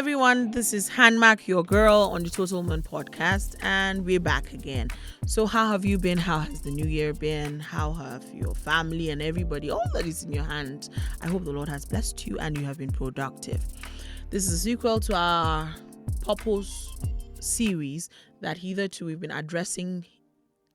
everyone, this is Handmark, your girl on the Total Woman podcast, and we're back again. So how have you been? How has the new year been? How have your family and everybody, all that is in your hand? I hope the Lord has blessed you and you have been productive. This is a sequel to our purpose series that hitherto we've been addressing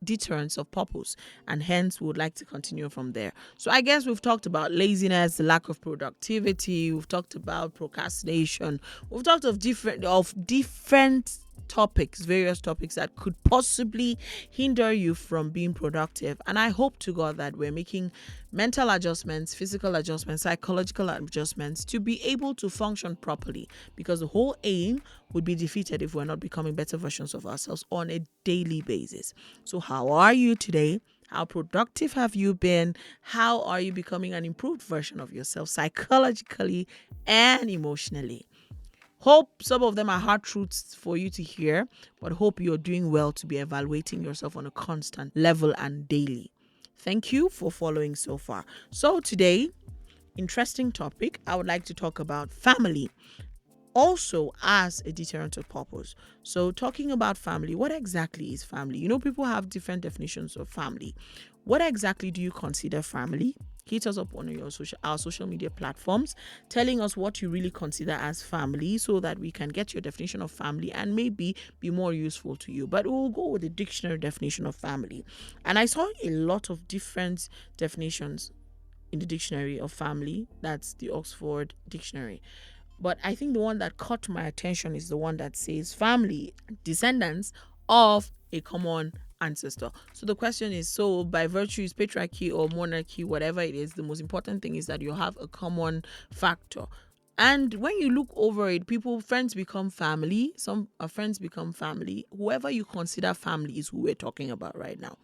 deterrence of purpose, and hence we would like to continue from there. So I guess we've talked about laziness, the lack of productivity, we've talked about procrastination, we've talked of different topics, various topics that could possibly hinder you from being productive. And I hope to God that we're making mental adjustments, physical adjustments, psychological adjustments to be able to function properly, because the whole aim would be defeated if we're not becoming better versions of ourselves on a daily basis. So how are you today? How productive have you been? How are you becoming an improved version of yourself psychologically and emotionally? Hope some of them are hard truths for you to hear, but hope you're doing well to be evaluating yourself on a constant level and daily. Thank you for following so far. So today, interesting topic, I would like to talk about family, also as a deterrent of purpose. So talking about family, what exactly is family? You know, people have different definitions of family. What exactly do you consider family? Hit us up on our social media platforms, telling us what you really consider as family, so that we can get your definition of family and maybe be more useful to you. But we'll go with the dictionary definition of family. And I saw a lot of different definitions in the dictionary of family. That's the Oxford Dictionary. But I think the one that caught my attention is the one that says family, descendants of a common ancestor. So the question is, so by virtue is patriarchy or monarchy, whatever it is, the most important thing is that you have a common factor. And when you look over it, friends become family. Some friends become family. Whoever you consider family is who we're talking about right now.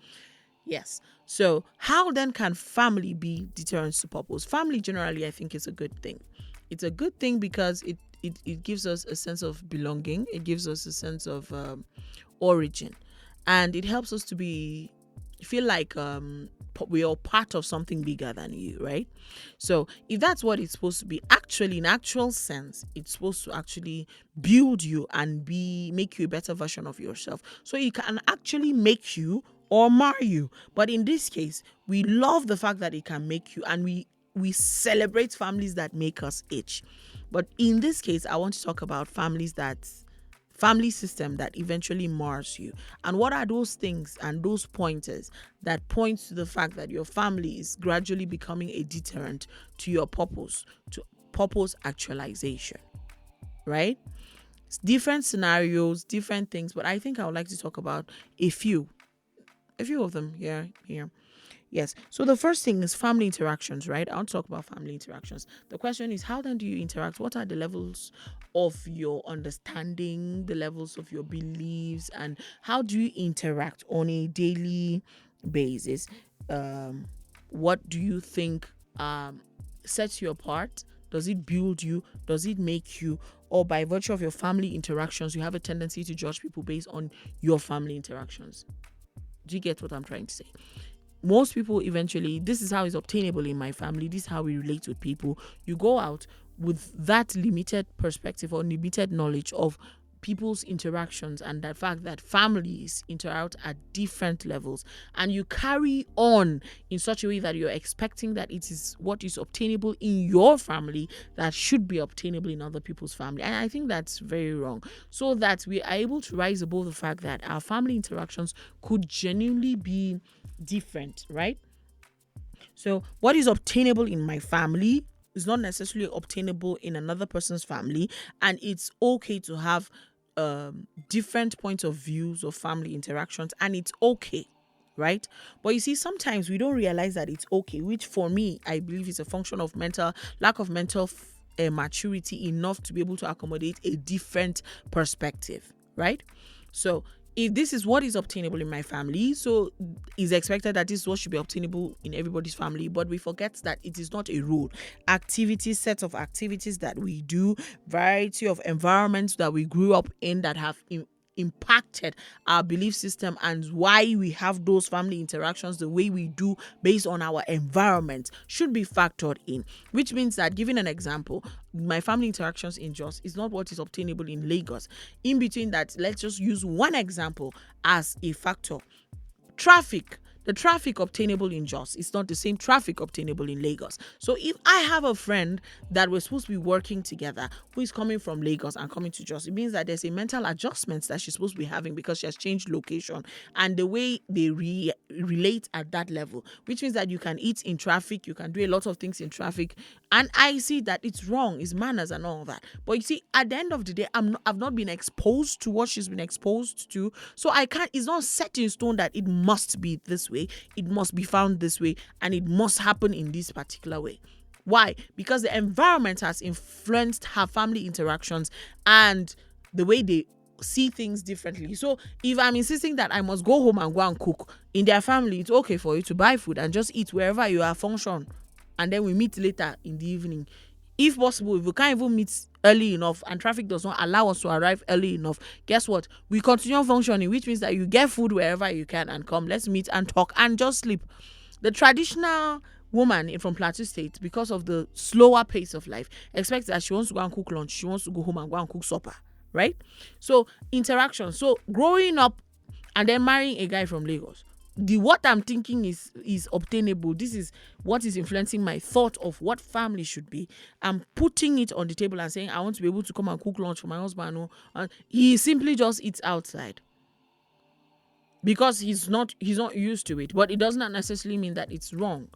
Yes. So how then can family be deterrence to purpose? Family generally, I think, is a good thing. It's a good thing because it gives us a sense of belonging. It gives us a sense of origin. And it helps us to feel like we are part of something bigger than you, right? So if that's what it's supposed to be, actually, in actual sense, it's supposed to actually build you and make you a better version of yourself. So it can actually make you or mar you. But in this case, we love the fact that it can make you, and we celebrate families that make us itch. But in this case, I want to talk about family system that eventually mars you. And what are those things and those pointers that point to the fact that your family is gradually becoming a deterrent to your purpose, to purpose actualization, right? It's different scenarios, different things, but I think I would like to talk about a few of them here. Yes. So the first thing is family interactions, right? I want to talk about family interactions. The question is, how then do you interact? What are the levels of your understanding, the levels of your beliefs, and how do you interact on a daily basis? What do you think sets you apart? Does it build you? Does it make you? Or by virtue of your family interactions, you have a tendency to judge people based on your family interactions? Do you get what I'm trying to say? Most people eventually, this is how it's obtainable in my family. This is how we relate with people. You go out with that limited perspective or limited knowledge of people's interactions and the fact that families interact at different levels, and you carry on in such a way that you're expecting that it is what is obtainable in your family that should be obtainable in other people's family. And I think that's very wrong. So that we are able to rise above the fact that our family interactions could genuinely be different, right? So what is obtainable in my family is not necessarily obtainable in another person's family, and it's okay to have different points of views of family interactions, and it's okay, right? But you see, sometimes we don't realize that it's okay, which for me, I believe is a function of lack of mental maturity enough to be able to accommodate a different perspective, right? So if this is what is obtainable in my family, so it's expected that this is what should be obtainable in everybody's family. But we forget that it is not a rule. Sets of activities that we do, variety of environments that we grew up in that have impacted our belief system and why we have those family interactions the way we do based on our environment should be factored in. Which means that, giving an example, my family interactions in Jos is not what is obtainable in Lagos. In between that, let's just use one example as a factor. Traffic. The traffic obtainable in Jos is not the same traffic obtainable in Lagos. So if I have a friend that we're supposed to be working together who is coming from Lagos and coming to Jos, it means that there's a mental adjustment that she's supposed to be having because she has changed location and the way they relate at that level, which means that you can eat in traffic, you can do a lot of things in traffic. And I see that it's wrong, it's manners and all that. But you see, at the end of the day, I've not been exposed to what she's been exposed to. So I can't, it's not set in stone that it must be this way, it must be found this way, and it must happen in this particular way. Why? Because the environment has influenced her family interactions and the way they see things differently. So if I'm insisting that I must go home and go and cook, in their family, it's okay for you to buy food and just eat wherever you are, function. And then we meet later in the evening. If possible, if we can't even meet early enough and traffic does not allow us to arrive early enough, guess what? We continue functioning, which means that you get food wherever you can and come. Let's meet and talk and just sleep. The traditional woman from Plateau State, because of the slower pace of life, expects that she wants to go and cook lunch. She wants to go home and go and cook supper, right? So interaction. So growing up and then marrying a guy from Lagos, what I'm thinking is obtainable. This is what is influencing my thought of what family should be. I'm putting it on the table and saying I want to be able to come and cook lunch for my husband. And he simply just eats outside because he's not used to it. But it does not necessarily mean that it's wrong.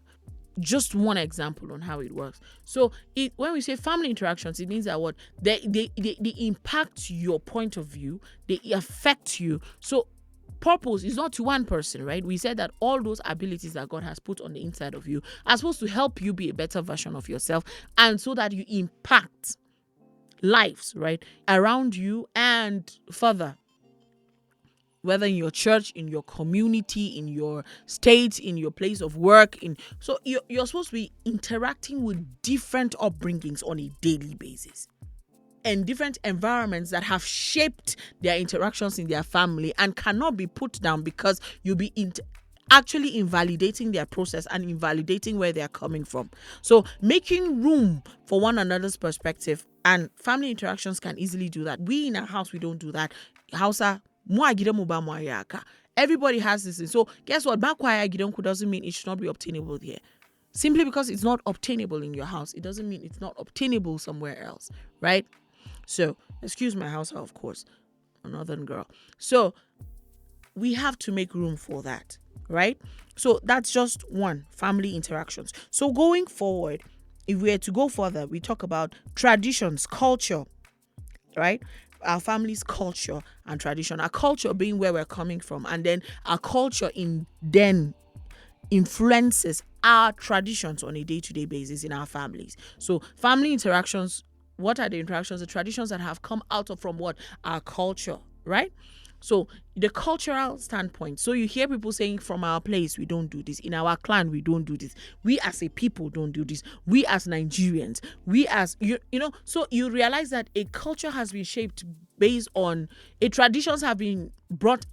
Just one example on how it works. So when we say family interactions, it means that what they impact your point of view, they affect you. So purpose is not to one person, right? We said that all those abilities that God has put on the inside of you are supposed to help you be a better version of yourself, and so that you impact lives, right, around you and further, whether in your church, in your community, in your state, in your place of work. So you're supposed to be interacting with different upbringings on a daily basis and different environments that have shaped their interactions in their family and cannot be put down, because you'll be actually invalidating their process and invalidating where they're coming from. So making room for one another's perspective, and family interactions can easily do that. We in our house, we don't do that. Everybody has this thing. So guess what? Doesn't mean it should not be obtainable here. Simply because it's not obtainable in your house, it doesn't mean it's not obtainable somewhere else, right? So, excuse my house, of course, a northern girl. So, we have to make room for that, right? So, that's just one, family interactions. So, going forward, if we are to go further, we talk about traditions, culture, right? Our family's culture and tradition. Our culture being where we're coming from, and then our culture then influences our traditions on a day-to-day basis in our families. So family interactions, what are the interactions? The traditions that have come out of from what? Our culture, right? So the cultural standpoint. So you hear people saying, from our place, we don't do this. In our clan, we don't do this. We as a people don't do this. We as Nigerians, we as, so you realize that a culture has been shaped based on, traditions have been brought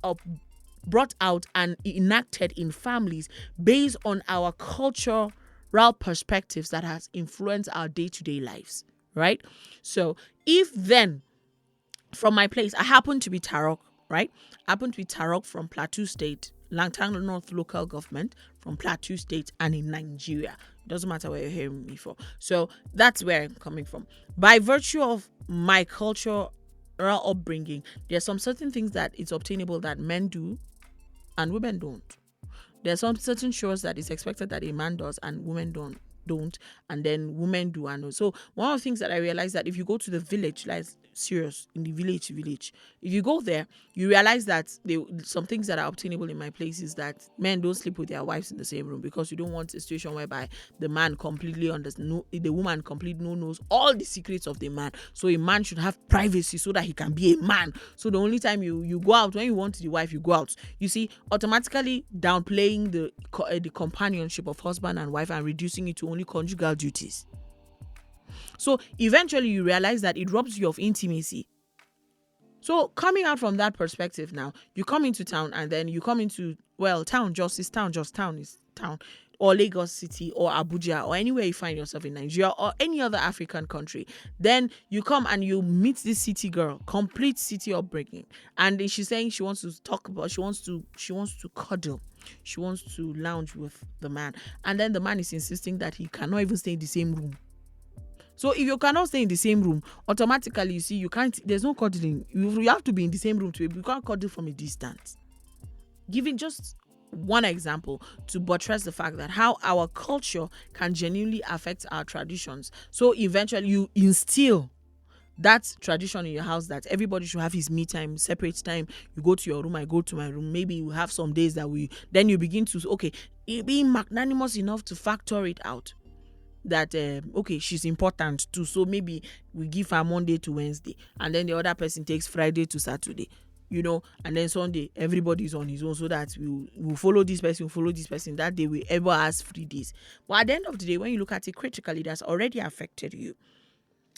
out and enacted in families based on our cultural perspectives that has influenced our day-to-day lives, right? So if then, from my place, I happen to be Tarok, right? I happen to be Tarok from Plateau State, Langtang North local government, from Plateau State and in Nigeria. It doesn't matter where you're hearing me from. So that's where I'm coming from. By virtue of my cultural upbringing, there's some certain things that it's obtainable that men do and women don't. There's some certain chores that it's expected that a man does and women don't, and then women do. And so one of the things that I realized, that if you go to the village, like serious, in the village, if you go there, you realize that some things that are obtainable in my place is that men don't sleep with their wives in the same room, because you don't want a situation whereby the man completely the woman completely knows all the secrets of the man. So a man should have privacy so that he can be a man. So the only time you go out, when you want the wife, you go out. You see, automatically downplaying the companionship of husband and wife and reducing it to only conjugal duties. So eventually you realize that it robs you of intimacy. So coming out from that perspective now, you come into town and then you come into, well, town just is town, just town is town, or Lagos City or Abuja or anywhere you find yourself in Nigeria or any other African country. Then you come and you meet this city girl, complete city upbringing. And then she's saying she wants to talk about, she wants to cuddle. She wants to lounge with the man. And then the man is insisting that he cannot even stay in the same room. So if you cannot stay in the same room, automatically you see you can't. There's no cuddling. You have to be in the same room to be. You can't cuddle from a distance. Giving just one example to buttress the fact that how our culture can genuinely affect our traditions. So eventually you instill that tradition in your house that everybody should have his me time, separate time. You go to your room, I go to my room. Maybe you have some days that then you begin to, okay, being magnanimous enough to factor it out that okay, she's important too, so maybe we give her Monday to Wednesday and then the other person takes Friday to Saturday, and then Sunday everybody's on his own, so that we'll follow this person that day we ever has 3 days. But at the end of the day, when you look at it critically, that's already affected you.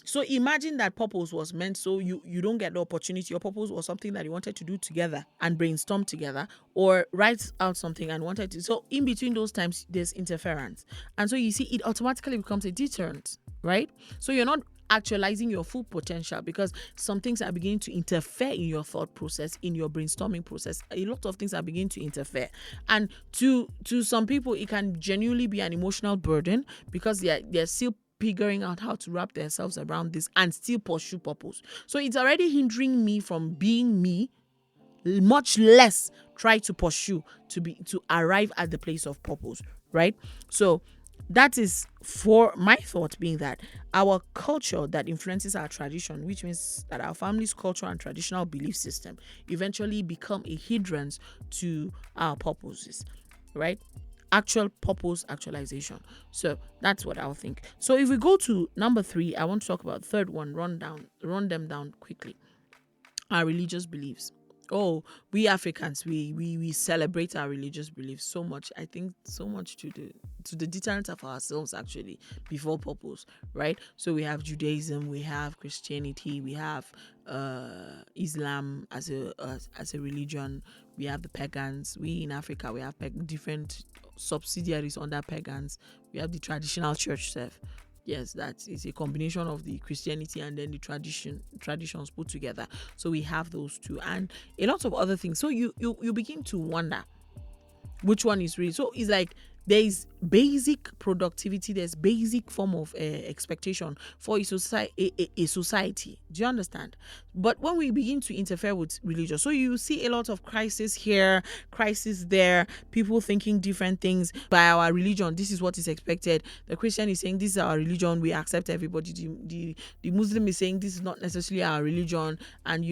So imagine that purpose was meant so you don't get the opportunity. Your purpose was something that you wanted to do together and brainstorm together, or write out something and wanted to. So in between those times, there's interference. And so you see, it automatically becomes a deterrent, right? So you're not actualizing your full potential because some things are beginning to interfere in your thought process, in your brainstorming process. A lot of things are beginning to interfere. And to some people, it can genuinely be an emotional burden because they're still figuring out how to wrap themselves around this and still pursue purpose. So it's already hindering me from being me, much less try to pursue to arrive at the place of purpose, right? So that is for my thought, being that our culture that influences our tradition, which means that our family's culture and traditional belief system eventually become a hindrance to our purposes, right? Actual purpose actualization. So that's what I'll think. So if we go to number 3, I want to talk about third one, run them down quickly. Our religious beliefs. Oh, we Africans, we celebrate our religious beliefs so much. I think so much to the deterrent of ourselves actually before purpose, right? So we have Judaism, we have Christianity, we have Islam as a religion. We have the pagans. We in Africa, we have different subsidiaries under pagans. We have the traditional church self. Yes, that is a combination of the Christianity and then the traditions put together. So we have those two and a lot of other things. So you begin to wonder which one is real. So it's like there is basic productivity, there's basic form of expectation for a society. Do you understand? But when we begin to interfere with religion, so you see a lot of crisis here, crisis there, people thinking different things by our religion. This is what is expected. The Christian is saying this is our religion, we accept everybody. The Muslim is saying this is not necessarily our religion, and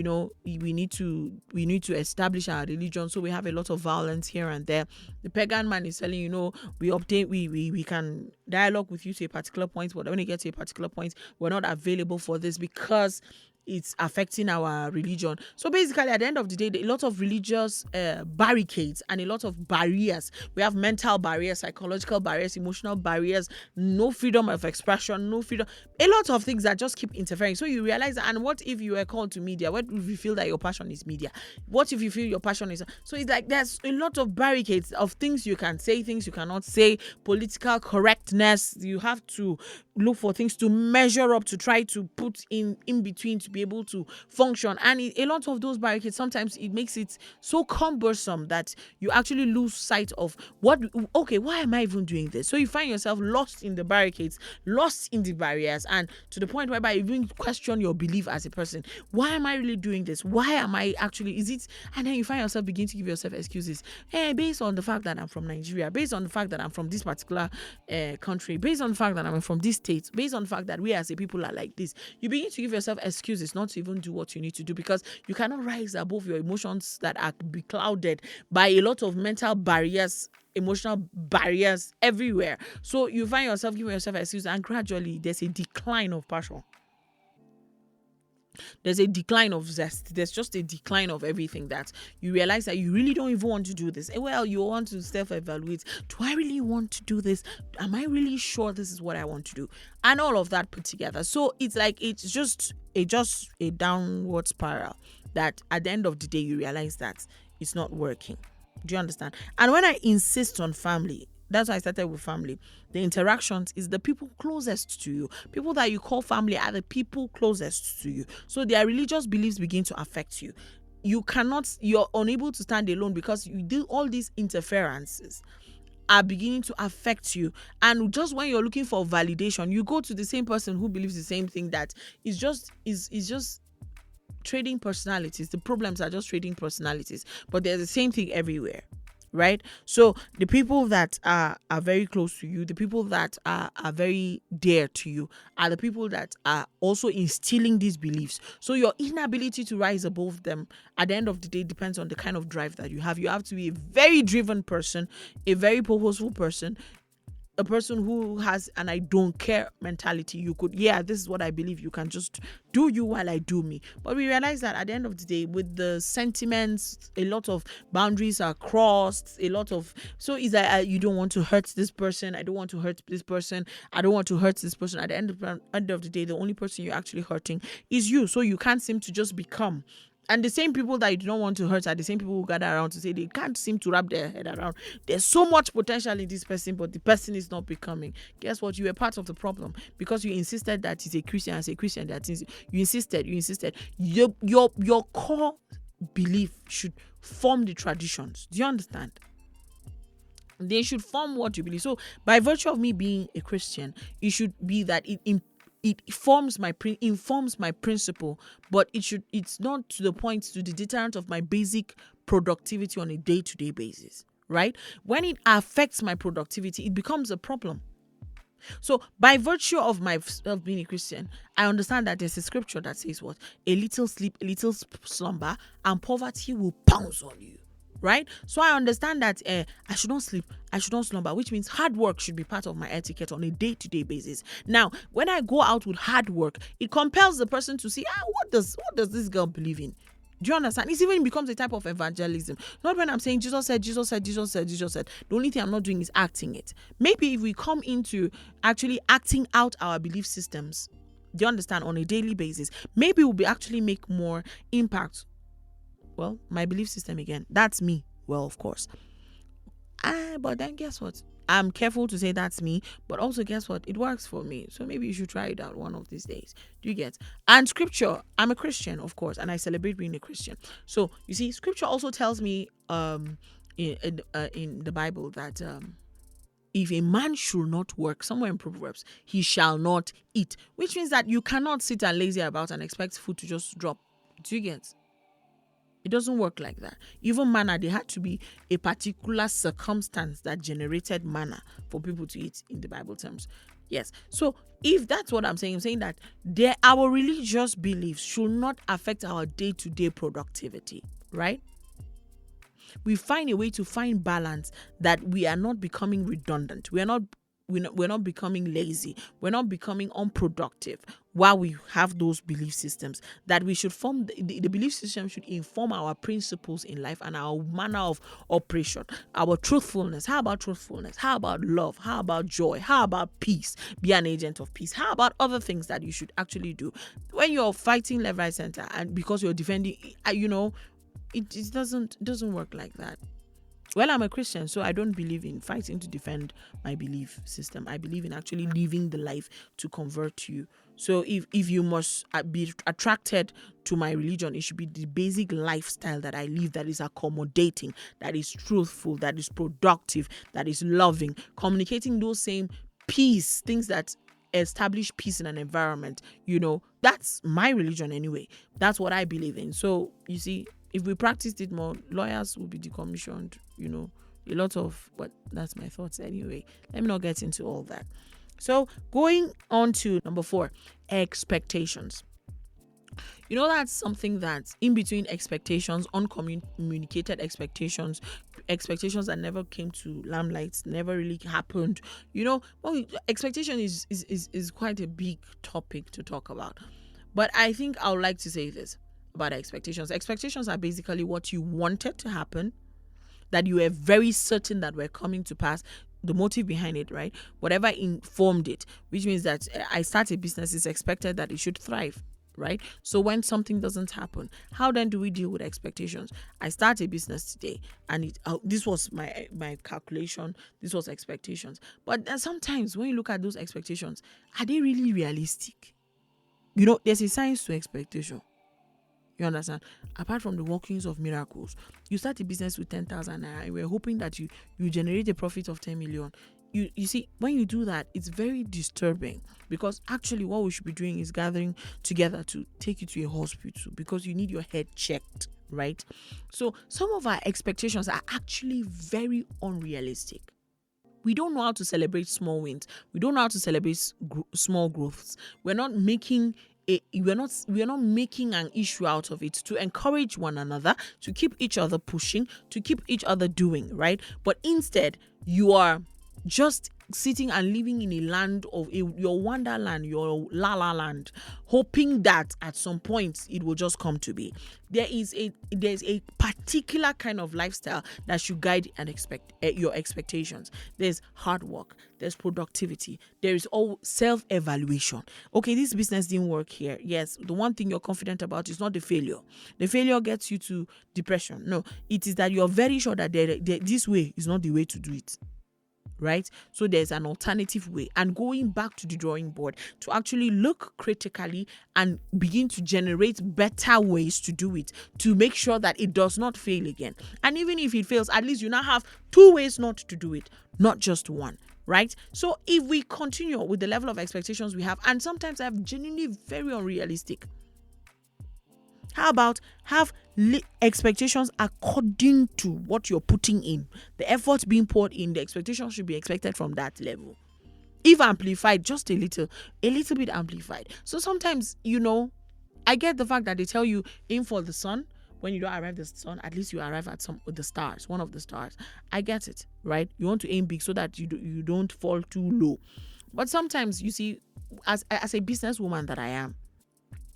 we need to establish our religion. So we have a lot of violence here and there. The pagan man is telling we can dialogue with you to a particular point, but when you get to a particular point, we're not available for this because it's affecting our religion. So basically, at the end of the day, a lot of religious barricades and a lot of barriers. We have mental barriers, psychological barriers, emotional barriers, no freedom of expression, no freedom. A lot of things that just keep interfering. So you realize, and what if you were called to media? What if you feel that your passion is media? What if you feel your passion is... So it's like there's a lot of barricades of things you can say, things you cannot say, political correctness. You have to look for things to measure up, to try to put in between to be able to function. And a lot of those barricades, sometimes it makes it so cumbersome that you actually lose sight of why am I even doing this? So you find yourself lost in the barricades, lost in the barriers, and to the point whereby you even question your belief as a person. Why am I really doing this? Why am I actually, is it? And then you find yourself begin to give yourself excuses. Based on the fact that I'm from Nigeria, based on the fact that I'm from this particular country, based on the fact that I'm from this state, based on the fact that we as a people are like this, you begin to give yourself excuses not to even do what you need to do, because you cannot rise above your emotions that are beclouded by a lot of mental barriers, emotional barriers everywhere. So you find yourself giving yourself excuses, and gradually there's a decline of passion. There's a decline of zest. There's just a decline of everything, that you realize that you really don't even want to do this. Well, you want to self-evaluate. Do I really want to do this? Am I really sure this is what I want to do? And all of that put together. So it's like it's just a downward spiral. that at the end of the day you realize that it's not working. Do you understand? And when I insist on family, that's why I started with family. The interactions is the people closest to you. People that you call family are the people closest to you. So their religious beliefs begin to affect you. You're unable to stand alone because you do all these interferences are beginning to affect you. And just when you're looking for validation, you go to the same person who believes the same thing, that is just trading personalities. The problems are just trading personalities, but there's the same thing everywhere, right? So the people that are very close to you, the people that are very dear to you, are the people that are also instilling these beliefs. So your inability to rise above them at the end of the day depends on the kind of drive that you have. You have to be a very driven person, a very purposeful person, a person who has an I don't care mentality. You could, this is what I believe. You can just do you while I do me. But we realize that at the end of the day, with the sentiments, a lot of boundaries are crossed. So is that you don't want to hurt this person. I don't want to hurt this person. I don't want to hurt this person. At the end of the day, the only person you're actually hurting is you. So you can't seem to just become. And the same people that you don't want to hurt are the same people who gather around to say they can't seem to wrap their head around. There's so much potential in this person, but the person is not becoming. Guess what? You were part of the problem because you insisted that he's a Christian. As a Christian, that is, you insisted. Your core belief should form the traditions. Do you understand? They should form what you believe. So by virtue of me being a Christian, it should be that it informs my principle, but it's not to the point, to the deterrent of my basic productivity on a day-to-day basis, right? When it affects my productivity, it becomes a problem. So by virtue of being a Christian, I understand that there's a scripture that says what? A little sleep, a little slumber, and poverty will pounce on you. Right? So I understand that I should not sleep, I should not slumber, which means hard work should be part of my etiquette on a day-to-day basis. Now, when I go out with hard work, it compels the person to see, what does this girl believe in? Do you understand? It even becomes a type of evangelism. Not when I'm saying Jesus said. The only thing I'm not doing is acting it. Maybe if we come into actually acting out our belief systems, do you understand, on a daily basis, maybe we'll be actually make more impact. Well, my belief system again, that's me. Well, of course. But then guess what? I'm careful to say that's me, but also guess what? It works for me. So maybe you should try it out one of these days. Do you get? And scripture, I'm a Christian, of course, and I celebrate being a Christian. So you see, scripture also tells me in the Bible that if a man should not work, somewhere in Proverbs, he shall not eat, which means that you cannot sit and lazy about and expect food to just drop. Do you get? It doesn't work like that. Even manna, there had to be a particular circumstance that generated manna for people to eat in the Bible terms. Yes. So if that's what I'm saying that our religious beliefs should not affect our day-to-day productivity, right? We find a way to find balance, that we are not becoming redundant. We're not becoming lazy. We're not becoming unproductive while we have those belief systems. That we should form, the belief system should inform our principles in life and our manner of operation, our truthfulness. How about truthfulness? How about love? How about joy? How about peace? Be an agent of peace. How about other things that you should actually do when you're fighting left, right, center, and because you're defending, it doesn't work like that. Well, I'm a Christian, so I don't believe in fighting to defend my belief system. I believe in actually living the life to convert you. So if you must be attracted to my religion, it should be the basic lifestyle that I live, that is accommodating, that is truthful, that is productive, that is loving, communicating those same peace, things that establish peace in an environment. That's my religion anyway. That's what I believe in. So you see, if we practiced it more, lawyers will be decommissioned, a lot of, but that's my thoughts anyway. Let me not get into all that. So going on to number 4, expectations. That's something that's in between expectations, uncommunicated expectations that never came to limelight, never really happened. Expectation is quite a big topic to talk about. But I think I would like to say this about expectations. Expectations are basically what you wanted to happen, that you were very certain that were coming to pass, the motive behind it, right? Whatever informed it, which means that I start a business, it's expected that it should thrive. right? So when something doesn't happen, how then do we deal with expectations? I start a business today, and this was my calculation, this was expectations. But then sometimes when you look at those expectations, are they really realistic? There's a science to expectation. You understand? Apart from the workings of miracles, you start a business with 10,000 naira, and we're hoping that you generate a profit of 10 million. You see, when you do that, it's very disturbing, because actually what we should be doing is gathering together to take you to a hospital, because you need your head checked, right? So some of our expectations are actually very unrealistic. We don't know how to celebrate small wins. We don't know how to celebrate small growths. We're not making an issue out of it to encourage one another, to keep each other pushing, to keep each other doing, right? But instead, you are just sitting and living in a land of your wonderland, your la la land, hoping that at some point it will just come to be. There's a particular kind of lifestyle that should guide and your expectations. There's hard work, there's productivity, there is all self-evaluation. Okay, this business didn't work here. Yes, the one thing you're confident about is not the failure. The failure gets you to depression. No, it is that you're very sure that this way is not the way to do it. Right? So there's an alternative way, and going back to the drawing board to actually look critically and begin to generate better ways to do it, to make sure that it does not fail again. And even if it fails, at least you now have 2 ways not to do it, not just one. Right? So if we continue with the level of expectations we have, and sometimes I have genuinely very unrealistic, how about have expectations according to what you're putting in, the effort being poured in? The expectation should be expected from that level. If amplified, just a little bit amplified. So sometimes, I get the fact that they tell you aim for the sun. When you don't arrive at the sun, at least you arrive at the stars, one of the stars. I get it, right? You want to aim big so that you don't fall too low. But sometimes, you see, as a businesswoman that I am,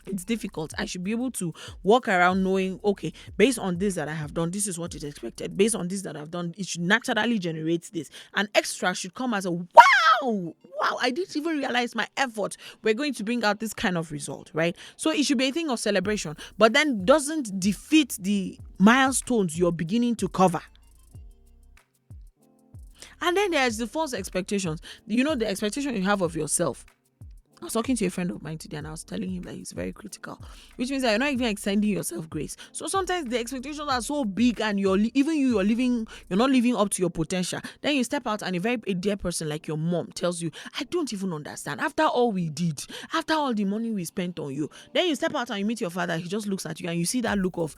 it's difficult. I should be able to walk around knowing, okay, based on this that I have done, this is what is expected. Based on this that I've done, it should naturally generate this. And extra should come as a wow, I didn't even realize my effort we're going to bring out this kind of result, right? So it should be a thing of celebration, but then doesn't defeat the milestones you're beginning to cover. And then there's the false expectations. The expectation you have of yourself. I was talking to a friend of mine today, and I was telling him that he's very critical, which means that you're not even extending yourself grace. So sometimes the expectations are so big, and you're not living up to your potential. Then you step out, and a dear person like your mom tells you, I don't even understand. After all we did, after all the money we spent on you, then you step out and you meet your father. He just looks at you, and you see that look of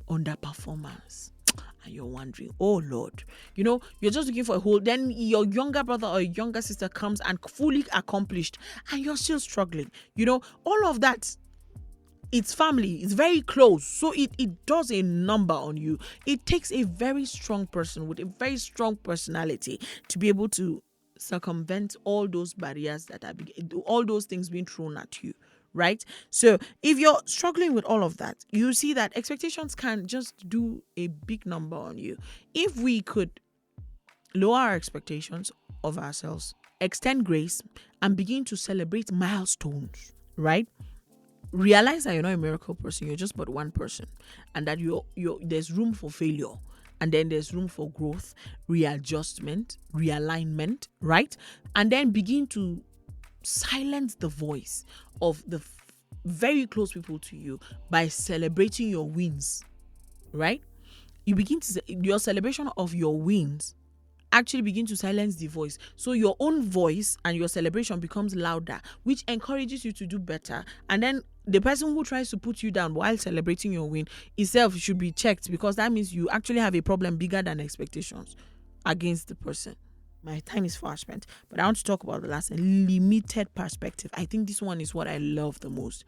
underperformance. And you're wondering, oh Lord, you're just looking for a hole. Then your younger brother or younger sister comes and fully accomplished, and you're still struggling. All of that, it's family, it's very close. So it does a number on you. It takes a very strong person with a very strong personality to be able to circumvent all those barriers all those things being thrown at you. Right? So if you're struggling with all of that, you see that expectations can just do a big number on you. If we could lower our expectations of ourselves, extend grace, and begin to celebrate milestones, right? Realize that you're not a miracle person, you're just but one person, and that there's room for failure. And then there's room for growth, readjustment, realignment, right? And then begin to silence the voice of the very close people to you by celebrating your wins, right? Your celebration of your wins actually begin to silence the voice. So your own voice and your celebration becomes louder, which encourages you to do better. And then the person who tries to put you down while celebrating your win itself should be checked, because that means you actually have a problem bigger than expectations against the person. My time is far spent, but I want to talk about the last one, limited perspective. I think this one is what I love the most.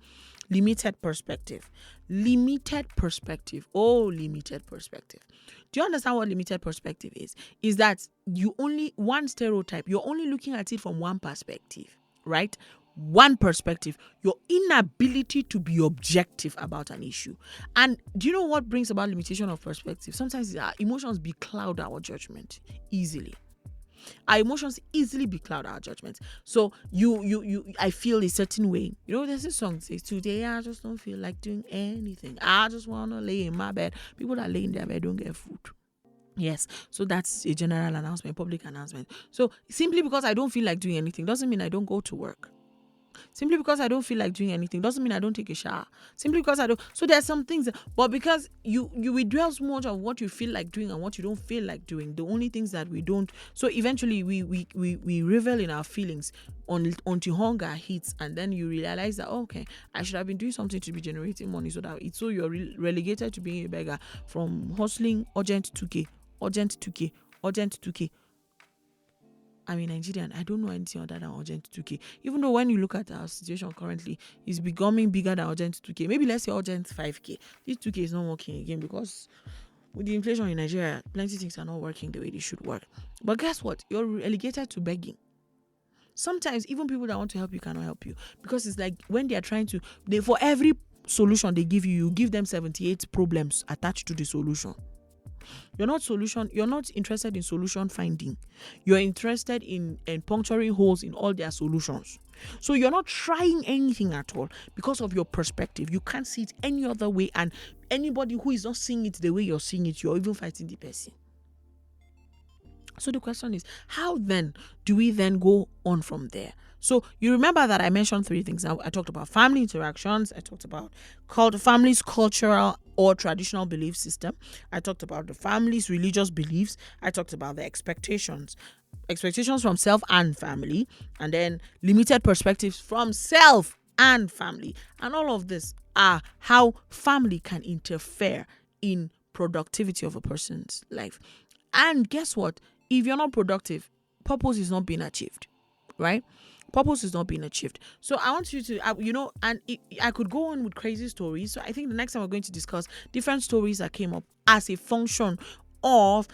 Limited perspective. Limited perspective. Oh, limited perspective. Do you understand what limited perspective is? Is that one stereotype, you're only looking at it from one perspective, right? One perspective, your inability to be objective about an issue. And do you know what brings about limitation of perspective? Sometimes our emotions becloud our judgment easily. Our emotions easily becloud our judgment. So I feel a certain way. There's this song that says, "Today I just don't feel like doing anything. I just wanna lay in my bed." People that lay in their bed don't get food. Yes, so that's a general announcement, public announcement. So simply because I don't feel like doing anything doesn't mean I don't go to work. Simply because I don't feel like doing anything doesn't mean I don't take a shower. Simply because I don't. So there's some things, but because you withdraw so much of what you feel like doing and what you don't feel like doing, the only things that we don't. So eventually we revel in our feelings until hunger hits, and then you realize that, okay, I should have been doing something to be generating money, so you're relegated to being a beggar from hustling urgent 2k, urgent 2k, urgent 2k. I'm a Nigerian. I don't know anything other than urgent 2k. Even though when you look at our situation currently, it's becoming bigger than urgent 2k. Maybe let's say urgent 5k. This 2k is not working again because with the inflation in Nigeria, plenty things are not working the way they should work. But guess what? You're relegated to begging. Sometimes even people that want to help you cannot help you, because it's like when they are trying to, for every solution they give you, you give them 78 problems attached to the solution. You're not interested in solution finding. You're interested in puncturing holes in all their solutions. So you're not trying anything at all because of your perspective. You can't see it any other way, and anybody who is not seeing it the way you're seeing it, you're even fighting the person. So the question is, how then do we then go on from there? So you remember that I mentioned 3 things. I talked about family interactions. I talked about family's cultural or traditional belief system. I talked about the family's religious beliefs. I talked about the expectations from self and family, and then limited perspectives from self and family. And all of this are how family can interfere in productivity of a person's life. And guess what? If you're not productive, purpose is not being achieved, right? Purpose is not being achieved. So I want you to, I could go on with crazy stories. So I think the next time we're going to discuss different stories that came up as a function of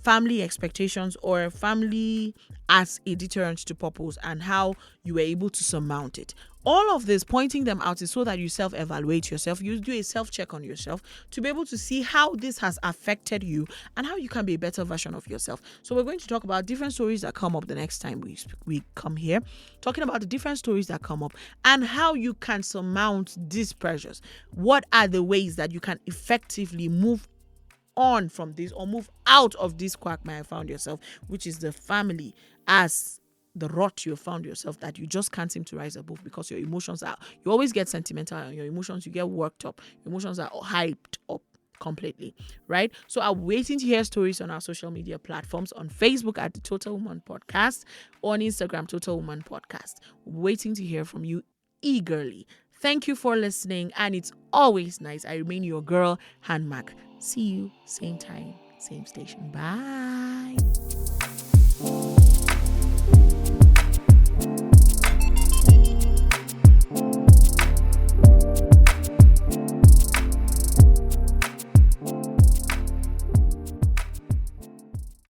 family expectations or family as a deterrent to purpose, and how you were able to surmount it. All of this, pointing them out, is so that you self-evaluate yourself. You do a self-check on yourself to be able to see how this has affected you and how you can be a better version of yourself. So we're going to talk about different stories that come up the next time we come here, talking about the different stories that come up and how you can surmount these pressures. What are the ways that you can effectively move on from this, or move out of this quagmire you found yourself, which is the family as the rot you found yourself that you just can't seem to rise above, because your emotions you always get sentimental, and your emotions, you get worked up, your emotions are hyped up completely, right? So I'm waiting to hear stories on our social media platforms, on Facebook at the Total Woman Podcast, or on Instagram, Total Woman Podcast. Waiting to hear from you eagerly. Thank you for listening, and it's always nice. I remain your girl, Handmark. See you same time, same station. Bye.